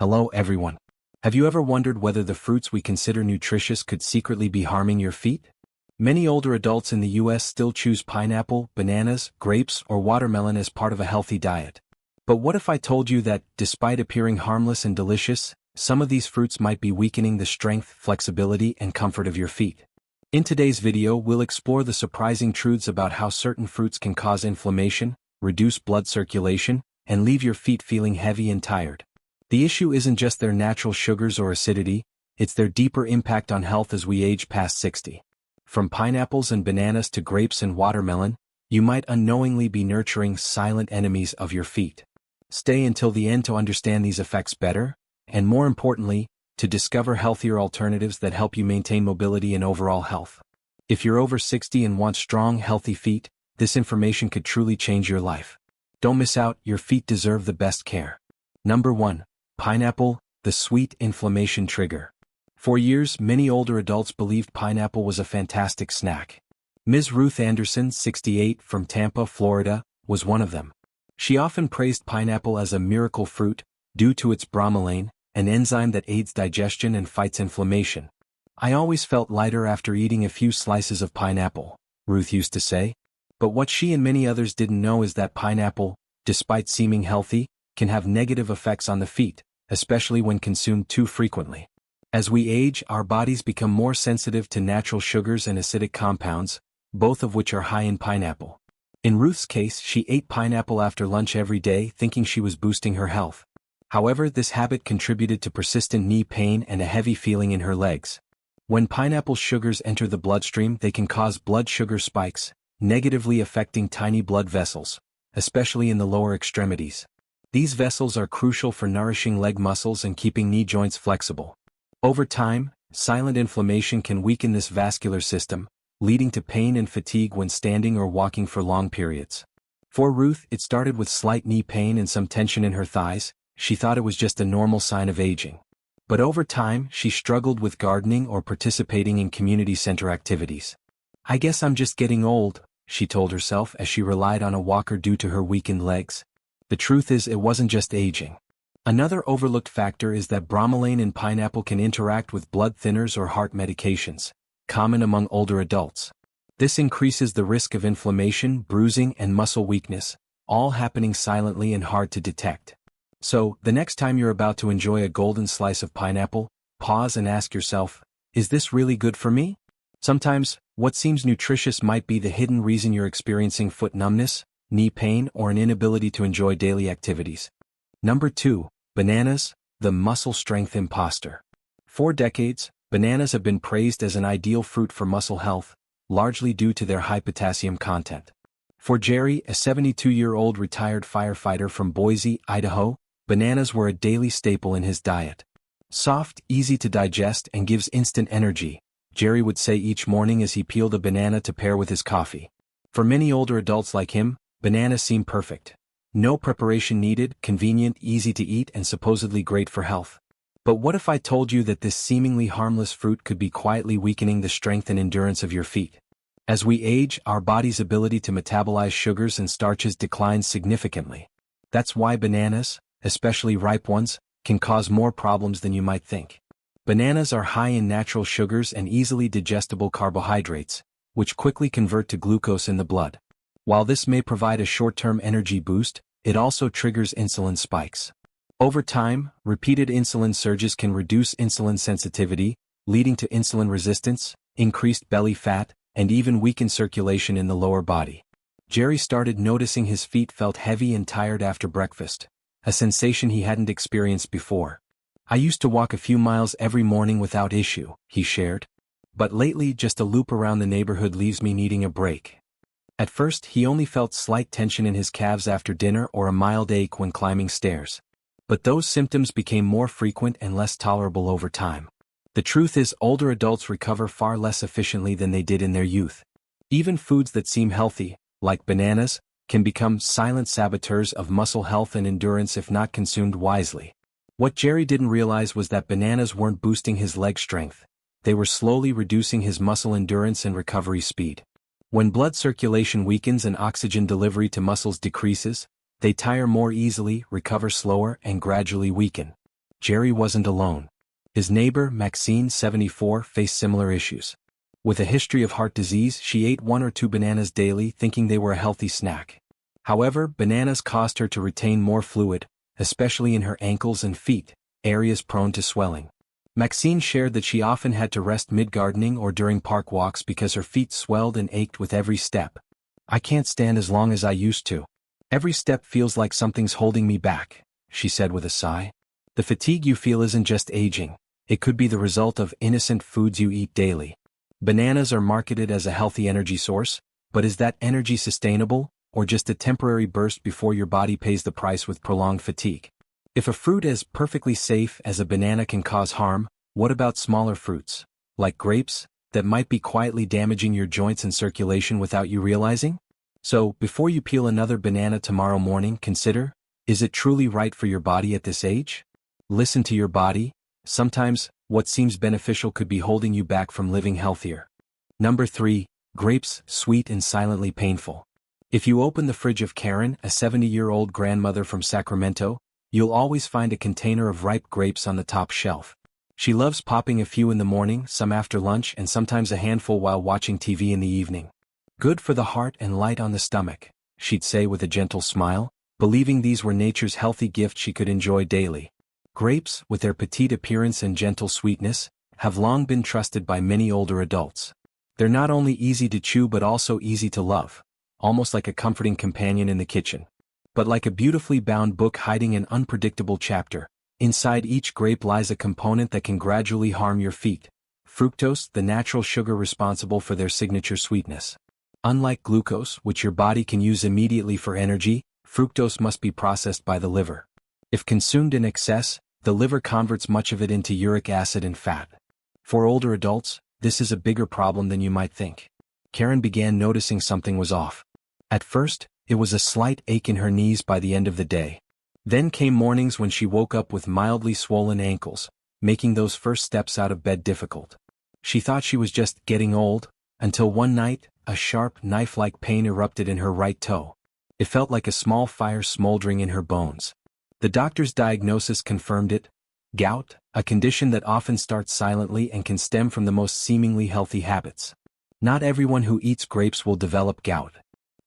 Hello everyone. Have you ever wondered whether the fruits we consider nutritious could secretly be harming your feet? Many older adults in the US still choose pineapple, bananas, grapes, or watermelon as part of a healthy diet. But what if I told you that, despite appearing harmless and delicious, some of these fruits might be weakening the strength, flexibility, and comfort of your feet? In today's video, we'll explore the surprising truths about how certain fruits can cause inflammation, reduce blood circulation, and leave your feet feeling heavy and tired. The issue isn't just their natural sugars or acidity, it's their deeper impact on health as we age past 60. From pineapples and bananas to grapes and watermelon, you might unknowingly be nurturing silent enemies of your feet. Stay until the end to understand these effects better, and more importantly, to discover healthier alternatives that help you maintain mobility and overall health. If you're over 60 and want strong, healthy feet, this information could truly change your life. Don't miss out, your feet deserve the best care. Number 1. Pineapple, the sweet inflammation trigger. For years, many older adults believed pineapple was a fantastic snack. Ms. Ruth Anderson, 68, from Tampa, Florida, was one of them. She often praised pineapple as a miracle fruit, due to its bromelain, an enzyme that aids digestion and fights inflammation. "I always felt lighter after eating a few slices of pineapple," Ruth used to say. But what she and many others didn't know is that pineapple, despite seeming healthy, can have negative effects on the feet, especially when consumed too frequently. As we age, our bodies become more sensitive to natural sugars and acidic compounds, both of which are high in pineapple. In Ruth's case, she ate pineapple after lunch every day, thinking she was boosting her health. However, this habit contributed to persistent knee pain and a heavy feeling in her legs. When pineapple sugars enter the bloodstream, they can cause blood sugar spikes, negatively affecting tiny blood vessels, especially in the lower extremities. These vessels are crucial for nourishing leg muscles and keeping knee joints flexible. Over time, silent inflammation can weaken this vascular system, leading to pain and fatigue when standing or walking for long periods. For Ruth, it started with slight knee pain and some tension in her thighs. She thought it was just a normal sign of aging. But over time, she struggled with gardening or participating in community center activities. "I guess I'm just getting old," she told herself as she relied on a walker due to her weakened legs. The truth is, it wasn't just aging. Another overlooked factor is that bromelain in pineapple can interact with blood thinners or heart medications, common among older adults. This increases the risk of inflammation, bruising, and muscle weakness, all happening silently and hard to detect. So, the next time you're about to enjoy a golden slice of pineapple, pause and ask yourself, is this really good for me? Sometimes, what seems nutritious might be the hidden reason you're experiencing foot numbness, knee pain, or an inability to enjoy daily activities. Number 2. Bananas, the muscle strength impostor. For decades, bananas have been praised as an ideal fruit for muscle health, largely due to their high potassium content. For Jerry, a 72-year-old retired firefighter from Boise, Idaho, bananas were a daily staple in his diet. Soft, easy to digest, and gives instant energy, Jerry would say each morning as he peeled a banana to pair with his coffee. For many older adults like him, bananas seem perfect. No preparation needed, convenient, easy to eat, and supposedly great for health. But what if I told you that this seemingly harmless fruit could be quietly weakening the strength and endurance of your feet? As we age, our body's ability to metabolize sugars and starches declines significantly. That's why bananas, especially ripe ones, can cause more problems than you might think. Bananas are high in natural sugars and easily digestible carbohydrates, which quickly convert to glucose in the blood. While this may provide a short-term energy boost, it also triggers insulin spikes. Over time, repeated insulin surges can reduce insulin sensitivity, leading to insulin resistance, increased belly fat, and even weakened circulation in the lower body. Jerry started noticing his feet felt heavy and tired after breakfast, a sensation he hadn't experienced before. "I used to walk a few miles every morning without issue," he shared. "But lately, just a loop around the neighborhood leaves me needing a break." At first, he only felt slight tension in his calves after dinner or a mild ache when climbing stairs. But those symptoms became more frequent and less tolerable over time. The truth is, older adults recover far less efficiently than they did in their youth. Even foods that seem healthy, like bananas, can become silent saboteurs of muscle health and endurance if not consumed wisely. What Jerry didn't realize was that bananas weren't boosting his leg strength. They were slowly reducing his muscle endurance and recovery speed. When blood circulation weakens and oxygen delivery to muscles decreases, they tire more easily, recover slower, and gradually weaken. Jerry wasn't alone. His neighbor, Maxine, 74, faced similar issues. With a history of heart disease, she ate 1 or 2 bananas daily, thinking they were a healthy snack. However, bananas caused her to retain more fluid, especially in her ankles and feet, areas prone to swelling. Maxine shared that she often had to rest mid-gardening or during park walks because her feet swelled and ached with every step. "I can't stand as long as I used to. Every step feels like something's holding me back," she said with a sigh. The fatigue you feel isn't just aging. It could be the result of innocent foods you eat daily. Bananas are marketed as a healthy energy source, but is that energy sustainable, or just a temporary burst before your body pays the price with prolonged fatigue? If a fruit as perfectly safe as a banana can cause harm, what about smaller fruits, like grapes, that might be quietly damaging your joints and circulation without you realizing? So, before you peel another banana tomorrow morning, consider, is it truly right for your body at this age? Listen to your body. Sometimes, what seems beneficial could be holding you back from living healthier. Number 3. Grapes, sweet and silently painful. If you open the fridge of Karen, a 70-year-old grandmother from Sacramento, you'll always find a container of ripe grapes on the top shelf. She loves popping a few in the morning, some after lunch, and sometimes a handful while watching TV in the evening. "Good for the heart and light on the stomach," she'd say with a gentle smile, believing these were nature's healthy gift she could enjoy daily. Grapes, with their petite appearance and gentle sweetness, have long been trusted by many older adults. They're not only easy to chew but also easy to love, almost like a comforting companion in the kitchen. But like a beautifully bound book hiding an unpredictable chapter, inside each grape lies a component that can gradually harm your feet: fructose, the natural sugar responsible for their signature sweetness. Unlike glucose, which your body can use immediately for energy, fructose must be processed by the liver. If consumed in excess, the liver converts much of it into uric acid and fat. For older adults, this is a bigger problem than you might think. Karen began noticing something was off. At first, it was a slight ache in her knees by the end of the day. Then came mornings when she woke up with mildly swollen ankles, making those first steps out of bed difficult. She thought she was just getting old, until one night, a sharp, knife-like pain erupted in her right toe. It felt like a small fire smoldering in her bones. The doctor's diagnosis confirmed it: gout, a condition that often starts silently and can stem from the most seemingly healthy habits. Not everyone who eats grapes will develop gout.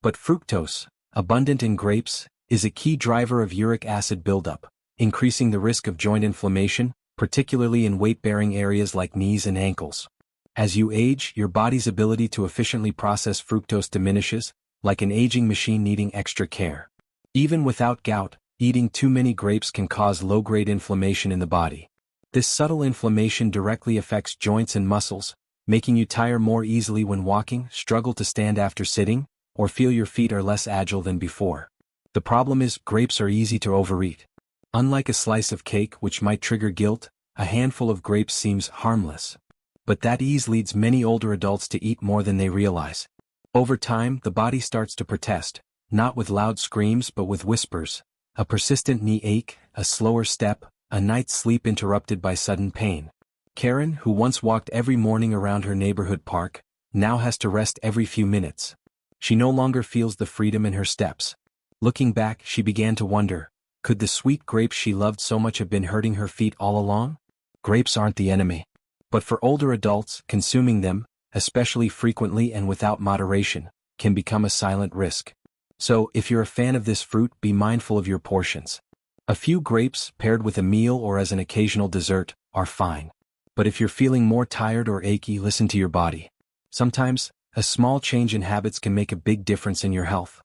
But fructose, abundant in grapes, is a key driver of uric acid buildup, increasing the risk of joint inflammation, particularly in weight-bearing areas like knees and ankles. As you age, your body's ability to efficiently process fructose diminishes, like an aging machine needing extra care. Even without gout, eating too many grapes can cause low-grade inflammation in the body. This subtle inflammation directly affects joints and muscles, making you tire more easily when walking, struggle to stand after sitting, or feel your feet are less agile than before. The problem is, grapes are easy to overeat. Unlike a slice of cake, which might trigger guilt, a handful of grapes seems harmless. But that ease leads many older adults to eat more than they realize. Over time, the body starts to protest, not with loud screams but with whispers: a persistent knee ache, a slower step, a night's sleep interrupted by sudden pain. Karen, who once walked every morning around her neighborhood park, now has to rest every few minutes. She no longer feels the freedom in her steps. Looking back, she began to wonder, could the sweet grapes she loved so much have been hurting her feet all along? Grapes aren't the enemy. But for older adults, consuming them, especially frequently and without moderation, can become a silent risk. So, if you're a fan of this fruit, be mindful of your portions. A few grapes, paired with a meal or as an occasional dessert, are fine. But if you're feeling more tired or achy, listen to your body. Sometimes, a small change in habits can make a big difference in your health.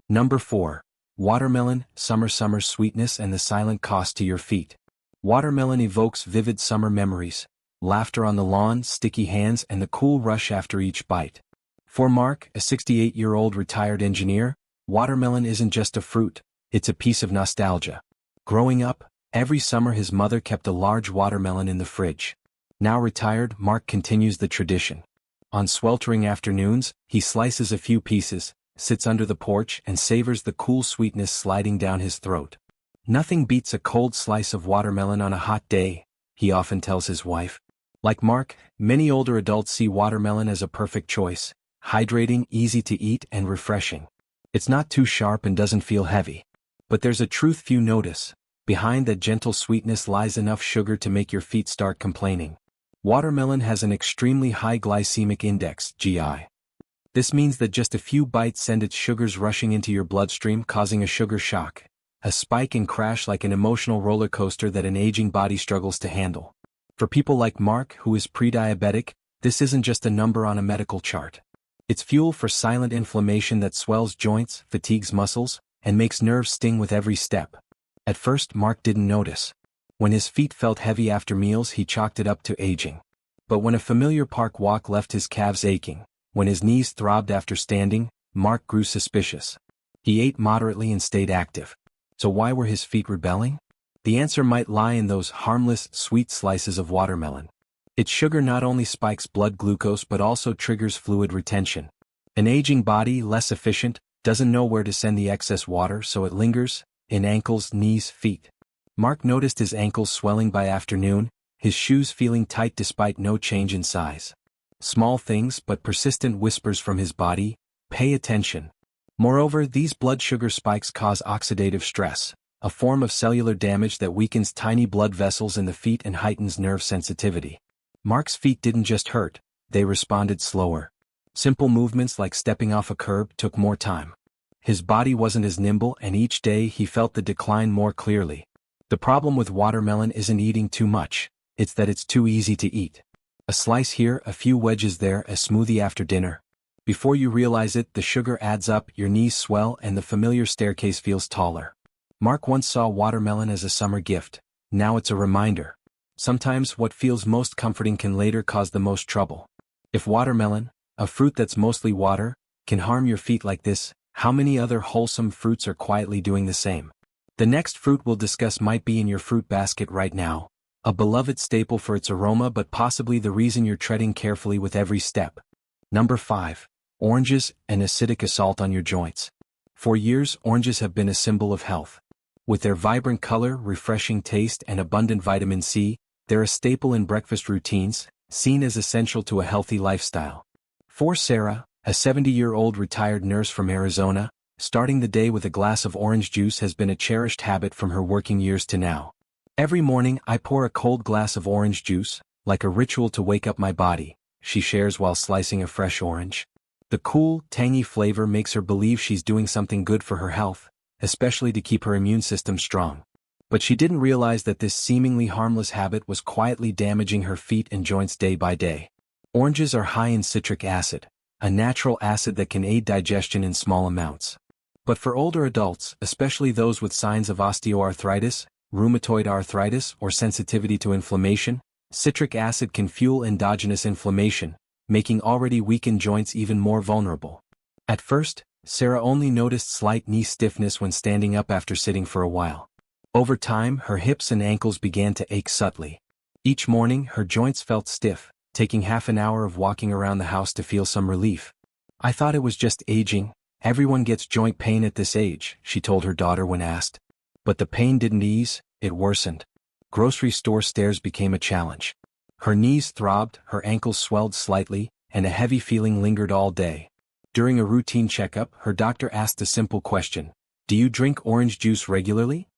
Number 4. Watermelon, summer sweetness and the silent cost to your feet. Watermelon evokes vivid summer memories: laughter on the lawn, sticky hands, and the cool rush after each bite. For Mark, a 68-year-old retired engineer, watermelon isn't just a fruit, it's a piece of nostalgia. Growing up, every summer his mother kept a large watermelon in the fridge. Now retired, Mark continues the tradition. On sweltering afternoons, he slices a few pieces, sits under the porch, and savors the cool sweetness sliding down his throat. "Nothing beats a cold slice of watermelon on a hot day," he often tells his wife. Like Mark, many older adults see watermelon as a perfect choice: hydrating, easy to eat, and refreshing. It's not too sharp and doesn't feel heavy. But there's a truth few notice: Behind that gentle sweetness lies enough sugar to make your feet start complaining. Watermelon has an extremely high glycemic index, GI. This means that just a few bites send its sugars rushing into your bloodstream, causing a sugar shock, a spike and crash like an emotional roller coaster that an aging body struggles to handle. For people like Mark, who is pre-diabetic, this isn't just a number on a medical chart. It's fuel for silent inflammation that swells joints, fatigues muscles, and makes nerves sting with every step. At first, Mark didn't notice. When his feet felt heavy after meals, he chalked it up to aging. But when a familiar park walk left his calves aching, when his knees throbbed after standing, Mark grew suspicious. He ate moderately and stayed active. So why were his feet rebelling? The answer might lie in those harmless, sweet slices of watermelon. Its sugar not only spikes blood glucose but also triggers fluid retention. An aging body, less efficient, doesn't know where to send the excess water, so it lingers in ankles, knees, feet. Mark noticed his ankles swelling by afternoon, his shoes feeling tight despite no change in size. Small things but persistent whispers from his body, pay attention. Moreover, these blood sugar spikes cause oxidative stress, a form of cellular damage that weakens tiny blood vessels in the feet and heightens nerve sensitivity. Mark's feet didn't just hurt, they responded slower. Simple movements like stepping off a curb took more time. His body wasn't as nimble, and each day he felt the decline more clearly. The problem with watermelon isn't eating too much, it's that it's too easy to eat. A slice here, a few wedges there, a smoothie after dinner. Before you realize it, the sugar adds up, your knees swell, and the familiar staircase feels taller. Mark once saw watermelon as a summer gift. Now it's a reminder. Sometimes what feels most comforting can later cause the most trouble. If watermelon, a fruit that's mostly water, can harm your feet like this, how many other wholesome fruits are quietly doing the same? The next fruit we'll discuss might be in your fruit basket right now, a beloved staple for its aroma but possibly the reason you're treading carefully with every step. Number 5. Oranges, an acidic assault on your joints. For years, oranges have been a symbol of health. With their vibrant color, refreshing taste, and abundant vitamin C, they're a staple in breakfast routines, seen as essential to a healthy lifestyle. For Sarah, a 70-year-old retired nurse from Arizona, starting the day with a glass of orange juice has been a cherished habit from her working years to now. Every morning, I pour a cold glass of orange juice, like a ritual to wake up my body, she shares while slicing a fresh orange. The cool, tangy flavor makes her believe she's doing something good for her health, especially to keep her immune system strong. But she didn't realize that this seemingly harmless habit was quietly damaging her feet and joints day by day. Oranges are high in citric acid, a natural acid that can aid digestion in small amounts. But for older adults, especially those with signs of osteoarthritis, rheumatoid arthritis, or sensitivity to inflammation, citric acid can fuel endogenous inflammation, making already weakened joints even more vulnerable. At first, Sarah only noticed slight knee stiffness when standing up after sitting for a while. Over time, her hips and ankles began to ache subtly. Each morning, her joints felt stiff, taking half an hour of walking around the house to feel some relief. I thought it was just aging. Everyone gets joint pain at this age, she told her daughter when asked. But the pain didn't ease, it worsened. Grocery store stairs became a challenge. Her knees throbbed, her ankles swelled slightly, and a heavy feeling lingered all day. During a routine checkup, her doctor asked a simple question: "Do you drink orange juice regularly?"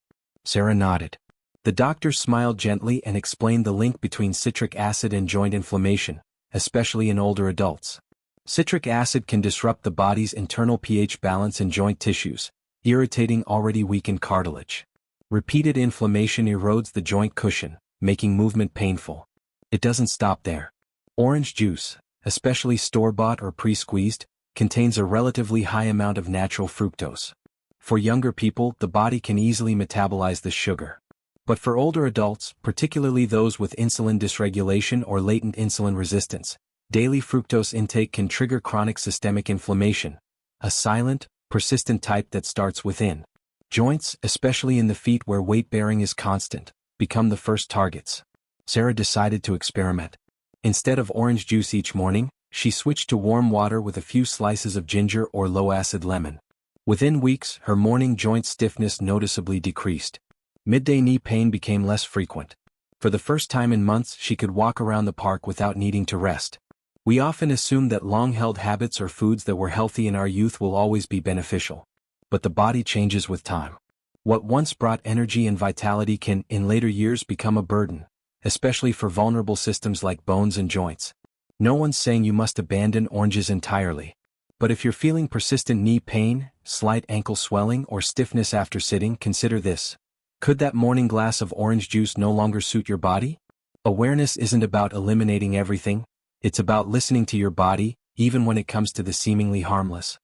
Sarah nodded. The doctor smiled gently and explained the link between citric acid and joint inflammation, especially in older adults. Citric acid can disrupt the body's internal pH balance in joint tissues, irritating already weakened cartilage. Repeated inflammation erodes the joint cushion, making movement painful. It doesn't stop there. Orange juice, especially store-bought or pre-squeezed, contains a relatively high amount of natural fructose. For younger people, the body can easily metabolize this sugar. But for older adults, particularly those with insulin dysregulation or latent insulin resistance, daily fructose intake can trigger chronic systemic inflammation, a silent, persistent type that starts within. Joints, especially in the feet where weight-bearing is constant, become the first targets. Sarah decided to experiment. Instead of orange juice each morning, she switched to warm water with a few slices of ginger or low-acid lemon. Within weeks, her morning joint stiffness noticeably decreased. Midday knee pain became less frequent. For the first time in months, she could walk around the park without needing to rest. We often assume that long-held habits or foods that were healthy in our youth will always be beneficial. But the body changes with time. What once brought energy and vitality can, in later years, become a burden, especially for vulnerable systems like bones and joints. No one's saying you must abandon oranges entirely. But if you're feeling persistent knee pain, slight ankle swelling, or stiffness after sitting, consider this. Could that morning glass of orange juice no longer suit your body? Awareness isn't about eliminating everything, it's about listening to your body, even when it comes to the seemingly harmless.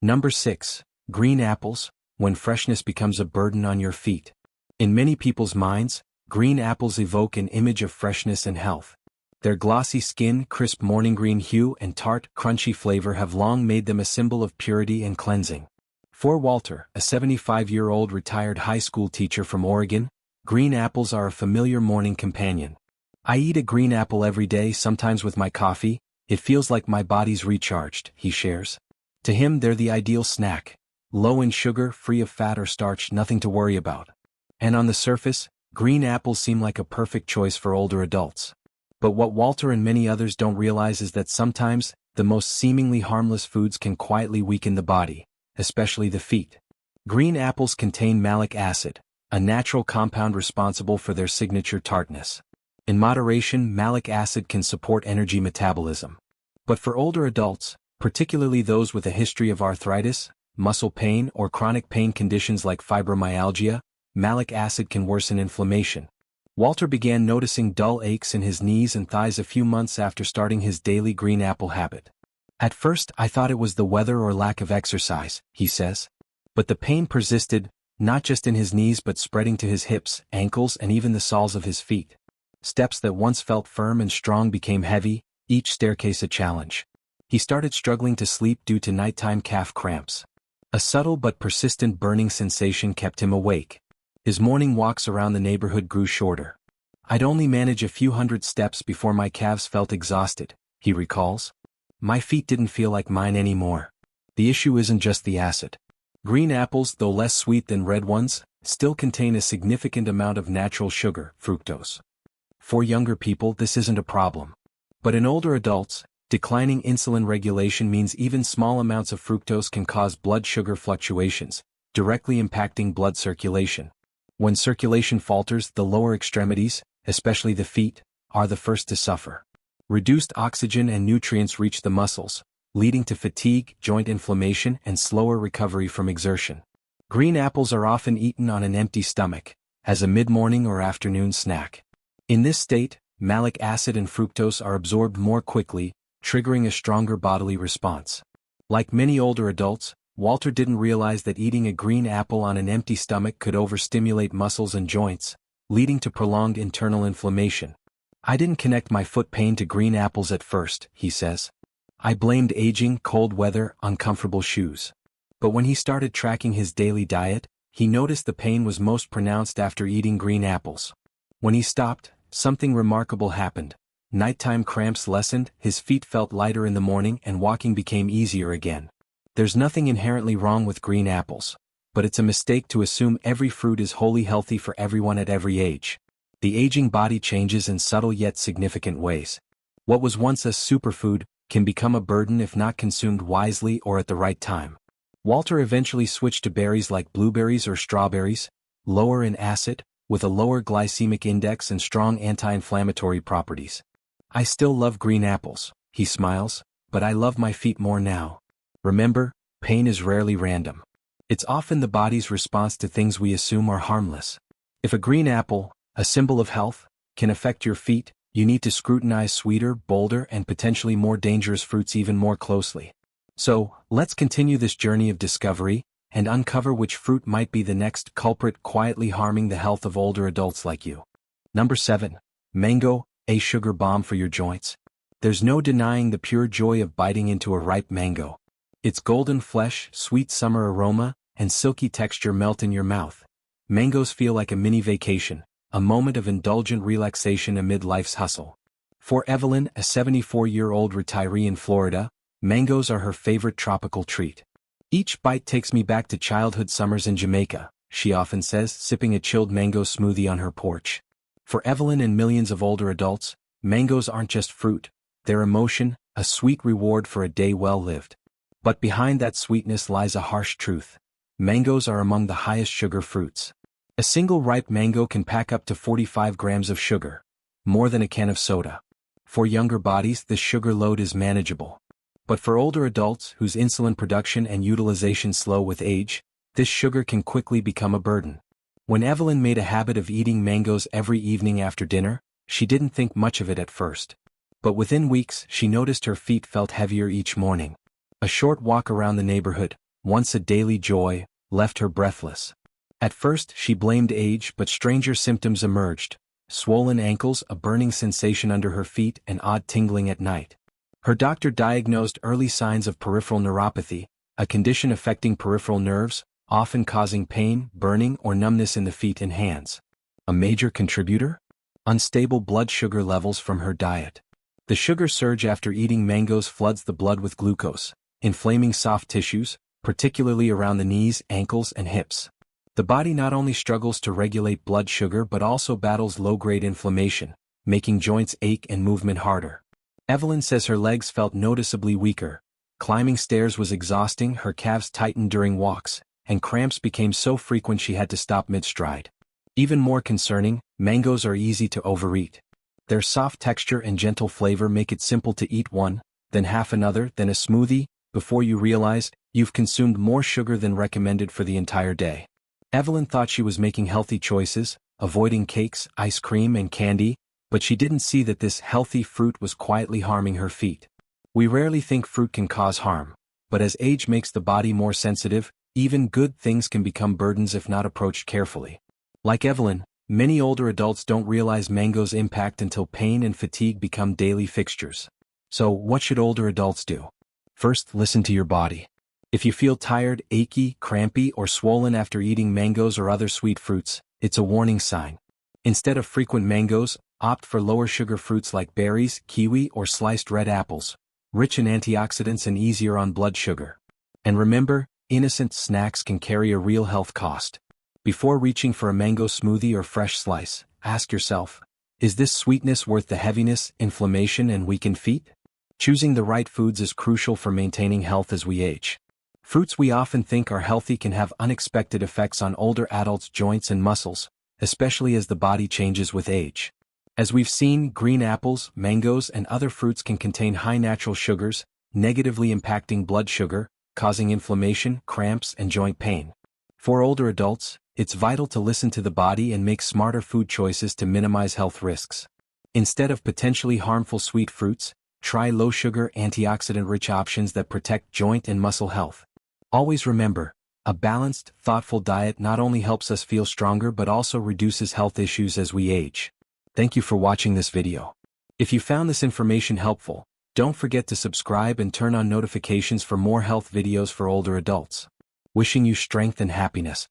Number 6. Green apples, when freshness becomes a burden on your feet. In many people's minds, green apples evoke an image of freshness and health. Their glossy skin, crisp morning green hue, and tart, crunchy flavor have long made them a symbol of purity and cleansing. For Walter, a 75-year-old retired high school teacher from Oregon, green apples are a familiar morning companion. I eat a green apple every day, sometimes with my coffee. It feels like my body's recharged, he shares. To him, they're the ideal snack. Low in sugar, free of fat or starch, nothing to worry about. And on the surface, green apples seem like a perfect choice for older adults. But what Walter and many others don't realize is that sometimes, the most seemingly harmless foods can quietly weaken the body, especially the feet. Green apples contain malic acid, a natural compound responsible for their signature tartness. In moderation, malic acid can support energy metabolism. But for older adults, particularly those with a history of arthritis, muscle pain, or chronic pain conditions like fibromyalgia, malic acid can worsen inflammation. Walter began noticing dull aches in his knees and thighs a few months after starting his daily green apple habit. At first, I thought it was the weather or lack of exercise, he says. But the pain persisted, not just in his knees but spreading to his hips, ankles, and even the soles of his feet. Steps that once felt firm and strong became heavy, each staircase a challenge. He started struggling to sleep due to nighttime calf cramps. A subtle but persistent burning sensation kept him awake. His morning walks around the neighborhood grew shorter. I'd only manage a few hundred steps before my calves felt exhausted, he recalls. My feet didn't feel like mine anymore. The issue isn't just the acid. Green apples, though less sweet than red ones, still contain a significant amount of natural sugar, fructose. For younger people, this isn't a problem. But in older adults, declining insulin regulation means even small amounts of fructose can cause blood sugar fluctuations, directly impacting blood circulation. When circulation falters, the lower extremities, especially the feet, are the first to suffer. Reduced oxygen and nutrients reach the muscles, leading to fatigue, joint inflammation, and slower recovery from exertion. Green apples are often eaten on an empty stomach, as a mid-morning or afternoon snack. In this state, malic acid and fructose are absorbed more quickly, triggering a stronger bodily response. Like many older adults, Walter didn't realize that eating a green apple on an empty stomach could overstimulate muscles and joints, leading to prolonged internal inflammation. I didn't connect my foot pain to green apples at first, he says. I blamed aging, cold weather, uncomfortable shoes. But when he started tracking his daily diet, he noticed the pain was most pronounced after eating green apples. When he stopped, something remarkable happened. Nighttime cramps lessened, his feet felt lighter in the morning, and walking became easier again. There's nothing inherently wrong with green apples, but it's a mistake to assume every fruit is wholly healthy for everyone at every age. The aging body changes in subtle yet significant ways. What was once a superfood can become a burden if not consumed wisely or at the right time. Walter eventually switched to berries like blueberries or strawberries, lower in acid, with a lower glycemic index and strong anti-inflammatory properties. I still love green apples, he smiles, but I love my feet more now. Remember, pain is rarely random. It's often the body's response to things we assume are harmless. If a green apple, a symbol of health, can affect your feet, you need to scrutinize sweeter, bolder, and potentially more dangerous fruits even more closely. So, let's continue this journey of discovery, and uncover which fruit might be the next culprit quietly harming the health of older adults like you. Number 7. Mango, a sugar bomb for your joints. There's no denying the pure joy of biting into a ripe mango. Its golden flesh, sweet summer aroma, and silky texture melt in your mouth. Mangoes feel like a mini vacation, a moment of indulgent relaxation amid life's hustle. For Evelyn, a 74-year-old retiree in Florida, mangoes are her favorite tropical treat. Each bite takes me back to childhood summers in Jamaica, she often says, sipping a chilled mango smoothie on her porch. For Evelyn and millions of older adults, mangoes aren't just fruit, they're emotion, a sweet reward for a day well lived. But behind that sweetness lies a harsh truth. mangoes are among the highest sugar fruits. A single ripe mango can pack up to 45 grams of sugar, more than a can of soda. For younger bodies, this sugar load is manageable. But for older adults whose insulin production and utilization slow with age, this sugar can quickly become a burden. When Evelyn made a habit of eating mangoes every evening after dinner, she didn't think much of it at first. But within weeks, she noticed her feet felt heavier each morning. A short walk around the neighborhood, once a daily joy, left her breathless. At first, she blamed age, but stranger symptoms emerged: swollen ankles, a burning sensation under her feet, and odd tingling at night. Her doctor diagnosed early signs of peripheral neuropathy, a condition affecting peripheral nerves, often causing pain, burning, or numbness in the feet and hands. A major contributor? Unstable blood sugar levels from her diet. The sugar surge after eating mangoes floods the blood with glucose, inflaming soft tissues, particularly around the knees, ankles, and hips. The body not only struggles to regulate blood sugar but also battles low-grade inflammation, making joints ache and movement harder. Evelyn says her legs felt noticeably weaker. Climbing stairs was exhausting, her calves tightened during walks, and cramps became so frequent she had to stop mid-stride. Even more concerning, mangoes are easy to overeat. Their soft texture and gentle flavor make it simple to eat one, then half another, then a smoothie, before you realize, you've consumed more sugar than recommended for the entire day. Evelyn thought she was making healthy choices, avoiding cakes, ice cream, and candy, but she didn't see that this healthy fruit was quietly harming her feet. We rarely think fruit can cause harm, but as age makes the body more sensitive, even good things can become burdens if not approached carefully. Like Evelyn, many older adults don't realize mango's impact until pain and fatigue become daily fixtures. So, what should older adults do? First, listen to your body. If you feel tired, achy, crampy, or swollen after eating mangoes or other sweet fruits, it's a warning sign. Instead of frequent mangoes, opt for lower sugar fruits like berries, kiwi, or sliced red apples, rich in antioxidants and easier on blood sugar. And remember, innocent snacks can carry a real health cost. Before reaching for a mango smoothie or fresh slice, ask yourself, is this sweetness worth the heaviness, inflammation, and weakened feet? Choosing the right foods is crucial for maintaining health as we age. Fruits we often think are healthy can have unexpected effects on older adults' joints and muscles, especially as the body changes with age. As we've seen, green apples, mangoes, and other fruits can contain high natural sugars, negatively impacting blood sugar, causing inflammation, cramps, and joint pain. For older adults, it's vital to listen to the body and make smarter food choices to minimize health risks. Instead of potentially harmful sweet fruits, try low-sugar, antioxidant-rich options that protect joint and muscle health. Always remember, a balanced, thoughtful diet not only helps us feel stronger but also reduces health issues as we age. Thank you for watching this video. If you found this information helpful, don't forget to subscribe and turn on notifications for more health videos for older adults. Wishing you strength and happiness.